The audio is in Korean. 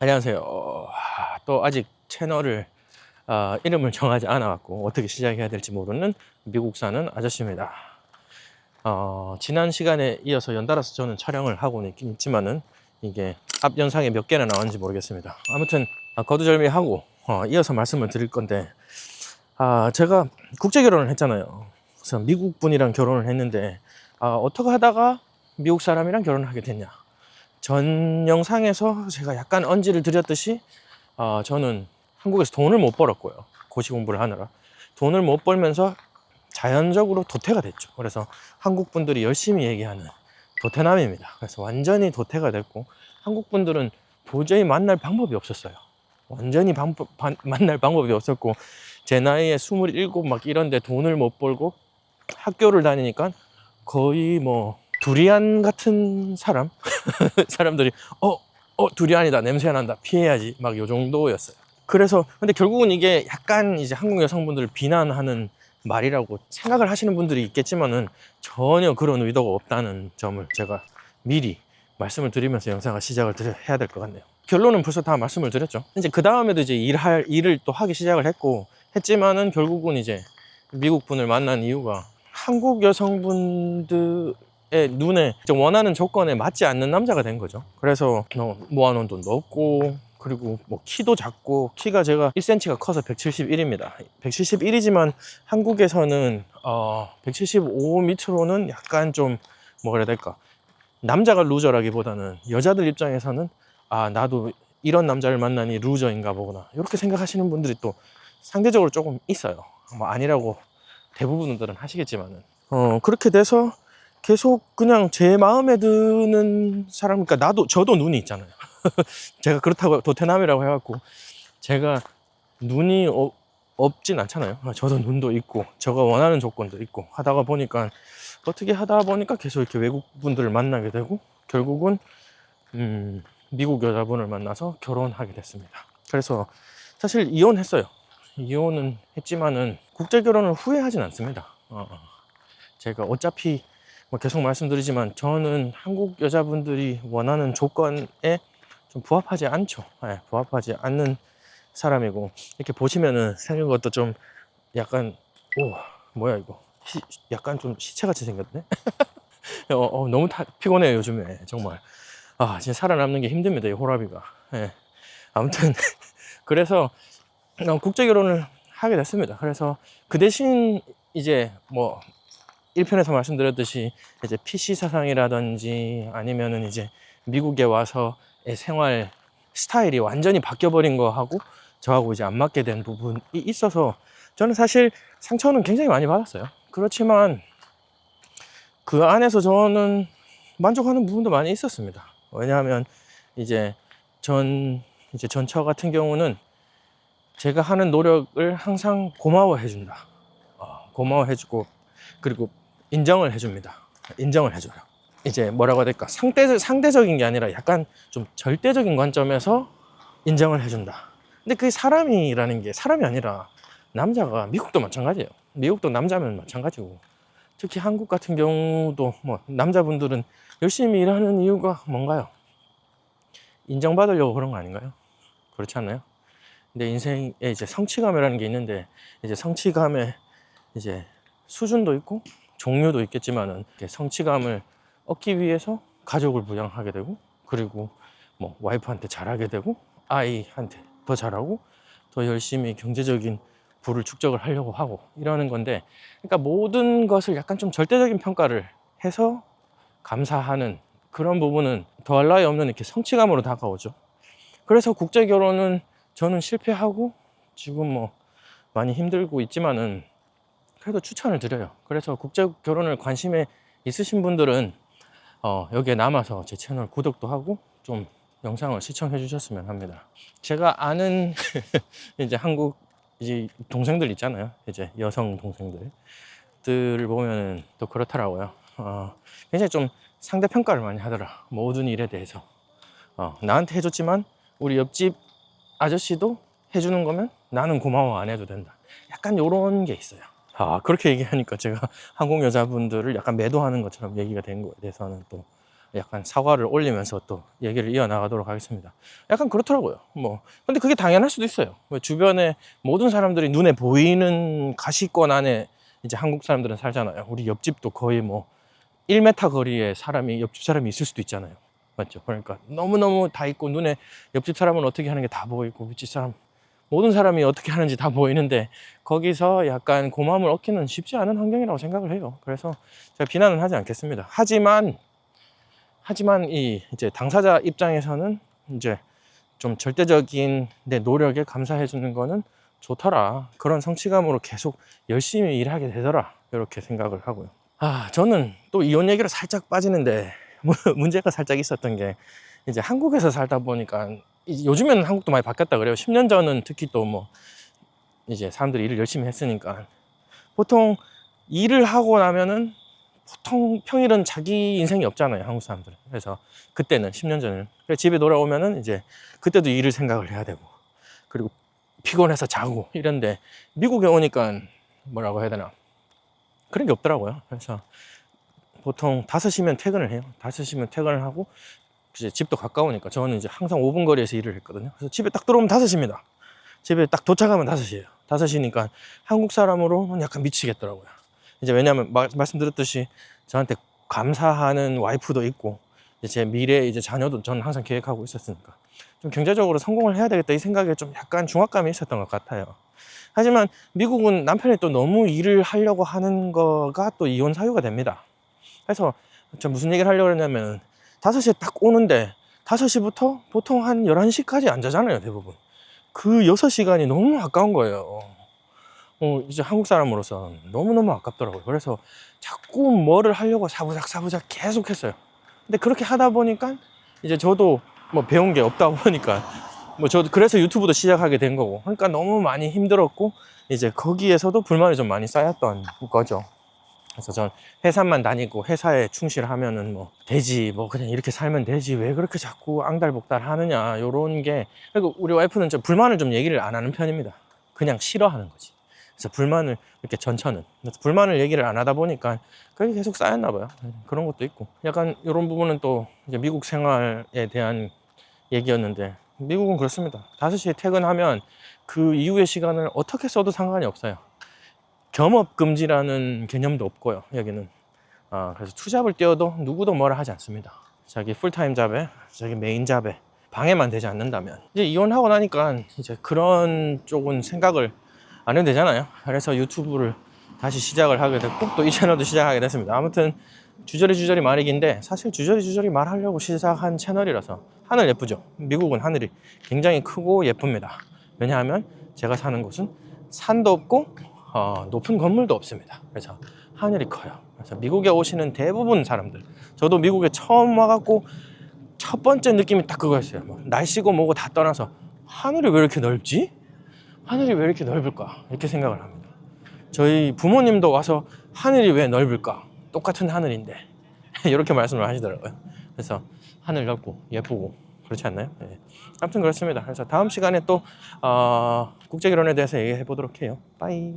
안녕하세요. 또 아직 채널을 이름을 정하지 않아갖고 어떻게 시작해야 될지 모르는 미국 사는 아저씨입니다. 지난 시간에 이어서 연달아서 저는 촬영을 하고 있긴 있지만은 이게 앞 영상에 몇 개나 나왔는지 모르겠습니다. 아무튼 거두절미하고 이어서 말씀을 드릴 건데, 제가 국제 결혼을 했잖아요. 그래서 미국 분이랑 결혼을 했는데 어떻게 하다가 미국 사람이랑 결혼을 하게 됐냐. 전 영상에서 제가 약간 언지를 드렸듯이 저는 한국에서 돈을 못 벌었고요. 고시 공부를 하느라 돈을 못 벌면서 자연적으로 도태가 됐죠. 그래서 한국 분들이 열심히 얘기하는 도태남입니다. 그래서 완전히 도태가 됐고, 한국 분들은 도저히 만날 방법이 없었어요. 완전히 만날 방법이 없었고, 제 나이에 27 막 이런데 돈을 못 벌고 학교를 다니니까 거의 뭐 두리안 같은 사람 사람들이 두리안이다, 냄새 난다, 피해야지, 막 요 정도였어요. 그래서 근데 결국은 이게 약간 이제 한국 여성분들을 비난하는 말이라고 생각을 하시는 분들이 있겠지만은 전혀 그런 의도가 없다는 점을 제가 미리 말씀을 드리면서 영상을 시작을 해야 될 것 같네요. 결론은 벌써 다 말씀을 드렸죠. 이제 그 다음에도 이제 일을 또 하기 시작을 했지만은 결국은 이제 미국 분을 만난 이유가 한국 여성분들의 눈에 원하는 조건에 맞지 않는 남자가 된 거죠. 그래서 모아놓은 돈도 없고, 그리고 뭐 키도 작고, 키가 제가 1cm가 커서 171입니다. 171이지만 한국에서는 175 밑으로는 약간 좀 뭐라 해야 될까, 남자가 루저라기보다는 여자들 입장에서는 나도 이런 남자를 만나니 루저인가 보구나, 이렇게 생각하시는 분들이 또 상대적으로 조금 있어요. 뭐 아니라고 대부분들은 하시겠지만은 그렇게 돼서 계속 그냥 제 마음에 드는 사람, 그러니까 저도 눈이 있잖아요. 제가 그렇다고 도태남이라고 해갖고 제가 눈이 없진 않잖아요. 저도 눈도 있고 제가 원하는 조건도 있고 하다가 보니까, 어떻게 하다 보니까 계속 이렇게 외국 분들을 만나게 되고, 결국은 미국 여자분을 만나서 결혼하게 됐습니다. 그래서 사실 이혼했어요. 이혼은 했지만은 국제 결혼을 후회하진 않습니다. 제가 어차피 뭐 계속 말씀드리지만 저는 한국 여자분들이 원하는 조건에 좀 부합하지 않죠. 부합하지 않는 사람이고, 이렇게 보시면은 생긴 것도 좀 약간, 뭐야 이거, 약간 좀 시체같이 생겼네. 너무 피곤해요 요즘에. 정말 진짜 살아남는 게 힘듭니다, 이 호라비가. 아무튼 그래서 국제 결혼을 하게 됐습니다. 그래서 그 대신 이제 뭐 1편에서 말씀드렸듯이 이제 PC 사상이라든지 아니면은 이제 미국에 와서의 생활 스타일이 완전히 바뀌어버린 거하고 저하고 이제 안 맞게 된 부분이 있어서 저는 사실 상처는 굉장히 많이 받았어요. 그렇지만 그 안에서 저는 만족하는 부분도 많이 있었습니다. 왜냐하면 이제 전 처 같은 경우는 제가 하는 노력을 항상 고마워해준다. 고마워해주고, 그리고 인정을 해줍니다. 인정을 해줘요. 이제 뭐라고 해야 될까, 상대적인 게 아니라 약간 좀 절대적인 관점에서 인정을 해준다. 근데 그게 사람이라는 게, 사람이 아니라 남자가, 미국도 마찬가지예요. 미국도 남자면 마찬가지고, 특히 한국 같은 경우도 뭐 남자분들은 열심히 일하는 이유가 뭔가요? 인정받으려고 그런 거 아닌가요? 그렇지 않나요? 근데 인생에 이제 성취감이라는 게 있는데, 이제 성취감에 이제 수준도 있고 종류도 있겠지만은, 성취감을 얻기 위해서 가족을 부양하게 되고, 그리고 뭐 와이프한테 잘하게 되고, 아이한테 더 잘하고, 더 열심히 경제적인 부를 축적을 하려고 하고 이러는 건데, 그러니까 모든 것을 약간 좀 절대적인 평가를 해서 감사하는 그런 부분은 더할 나위 없는 이렇게 성취감으로 다가오죠. 그래서 국제 결혼은 저는 실패하고 지금 뭐 많이 힘들고 있지만은 그래도 추천을 드려요. 그래서 국제 결혼을 관심에 있으신 분들은 여기에 남아서 제 채널 구독도 하고 좀 영상을 시청해 주셨으면 합니다. 제가 아는 이제 한국 이제 동생들 있잖아요. 이제 여성 동생들을 보면 또 그렇더라고요. 굉장히 좀 상대평가를 많이 하더라, 모든 일에 대해서. 나한테 해줬지만 우리 옆집 아저씨도 해주는 거면 나는 고마워 안 해도 된다, 약간 요런 게 있어요. 그렇게 얘기하니까 제가 한국 여자분들을 약간 매도하는 것처럼 얘기가 된 거에 대해서는 또 약간 사과를 올리면서 또 얘기를 이어나가도록 하겠습니다. 약간 그렇더라고요. 뭐 근데 그게 당연할 수도 있어요. 주변에 모든 사람들이 눈에 보이는 가시권 안에 이제 한국 사람들은 살잖아요. 우리 옆집도 거의 뭐 1m 거리에 사람이, 옆집 사람이 있을 수도 있잖아요. 맞죠? 그러니까 너무너무 다 있고, 눈에 옆집 사람은 어떻게 하는 게 다 보이고, 윗집 사람, 모든 사람이 어떻게 하는지 다 보이는데, 거기서 약간 고마움을 얻기는 쉽지 않은 환경이라고 생각을 해요. 그래서 제가 비난은 하지 않겠습니다. 하지만 이제 당사자 입장에서는 이제 좀 절대적인 내 노력에 감사해 주는 거는 좋더라. 그런 성취감으로 계속 열심히 일하게 되더라. 이렇게 생각을 하고요. 저는 또 이혼 얘기로 살짝 빠지는데, 문제가 살짝 있었던 게, 이제 한국에서 살다 보니까, 요즘에는 한국도 많이 바뀌었다 그래요. 10년 전은 특히 또 뭐, 이제 사람들이 일을 열심히 했으니까. 보통 일을 하고 나면은, 보통 평일은 자기 인생이 없잖아요, 한국 사람들은. 그래서 그때는, 10년 전에는. 그래서 집에 돌아오면은 이제, 그때도 일을 생각을 해야 되고, 그리고 피곤해서 자고, 이런데, 미국에 오니까, 뭐라고 해야 되나, 그런 게 없더라고요. 그래서 보통 5시면 퇴근을 해요. 5시면 퇴근을 하고, 이제 집도 가까우니까, 저는 이제 항상 5분 거리에서 일을 했거든요. 그래서 집에 딱 들어오면 5시입니다. 집에 딱 도착하면 5시예요. 5시니까 한국 사람으로는 약간 미치겠더라고요. 이제 왜냐면 말씀드렸듯이 저한테 감사하는 와이프도 있고, 제 미래 이제 자녀도 저는 항상 계획하고 있었으니까 좀 경제적으로 성공을 해야 되겠다 이 생각에 좀 약간 중압감이 있었던 것 같아요. 하지만 미국은 남편이 또 너무 일을 하려고 하는 거가 또 이혼 사유가 됩니다. 그래서 저 무슨 얘기를 하려고 했냐면, 5시에 딱 오는데 5시부터 보통 한 11시까지 안 자잖아요, 대부분. 그 6시간이 너무 아까운 거예요. 이제 한국 사람으로서 너무너무 아깝더라고요. 그래서 자꾸 뭐를 하려고 사부작 계속 했어요. 근데 그렇게 하다 보니까 이제 저도 뭐 배운 게 없다 보니까, 뭐 저도 그래서 유튜브도 시작하게 된 거고, 그러니까 너무 많이 힘들었고, 이제 거기에서도 불만이 좀 많이 쌓였던 거죠. 그래서 전 회사만 다니고 회사에 충실하면은 뭐 되지, 뭐 그냥 이렇게 살면 되지, 왜 그렇게 자꾸 앙달복달 하느냐, 요런 게. 그리고 우리 와이프는 좀 불만을 좀 얘기를 안 하는 편입니다. 그냥 싫어하는 거지. 그래서 불만을 이렇게 전처는, 그래서 불만을 얘기를 안 하다 보니까 그게 계속 쌓였나 봐요. 그런 것도 있고, 약간 이런 부분은 또 이제 미국 생활에 대한 얘기였는데, 미국은 그렇습니다. 5시에 퇴근하면 그 이후의 시간을 어떻게 써도 상관이 없어요. 겸업금지라는 개념도 없고요, 여기는. 그래서 투잡을 떼어도 누구도 뭐라 하지 않습니다. 자기 풀타임 잡에, 자기 메인 잡에 방해만 되지 않는다면. 이제 이혼하고 나니까 이제 그런 쪽은 생각을 안 해도 되잖아요. 그래서 유튜브를 다시 시작을 하게 됐고, 또 이 채널도 시작하게 됐습니다. 아무튼 주저리 말이긴데, 사실 주저리 말하려고 시작한 채널이라서. 하늘 예쁘죠? 미국은 하늘이 굉장히 크고 예쁩니다. 왜냐하면 제가 사는 곳은 산도 없고 높은 건물도 없습니다. 그래서 하늘이 커요. 그래서 미국에 오시는 대부분 사람들, 저도 미국에 처음 와갖고 첫 번째 느낌이 딱 그거였어요. 뭐 날씨고 뭐고 다 떠나서, 하늘이 왜 이렇게 넓지? 하늘이 왜 이렇게 넓을까? 이렇게 생각을 합니다. 저희 부모님도 와서 하늘이 왜 넓을까? 똑같은 하늘인데. 이렇게 말씀을 하시더라고요. 그래서 하늘 넓고 예쁘고 그렇지 않나요? 네. 아무튼 그렇습니다. 그래서 다음 시간에 또 국제 결혼에 대해서 얘기해 보도록 해요. 빠이.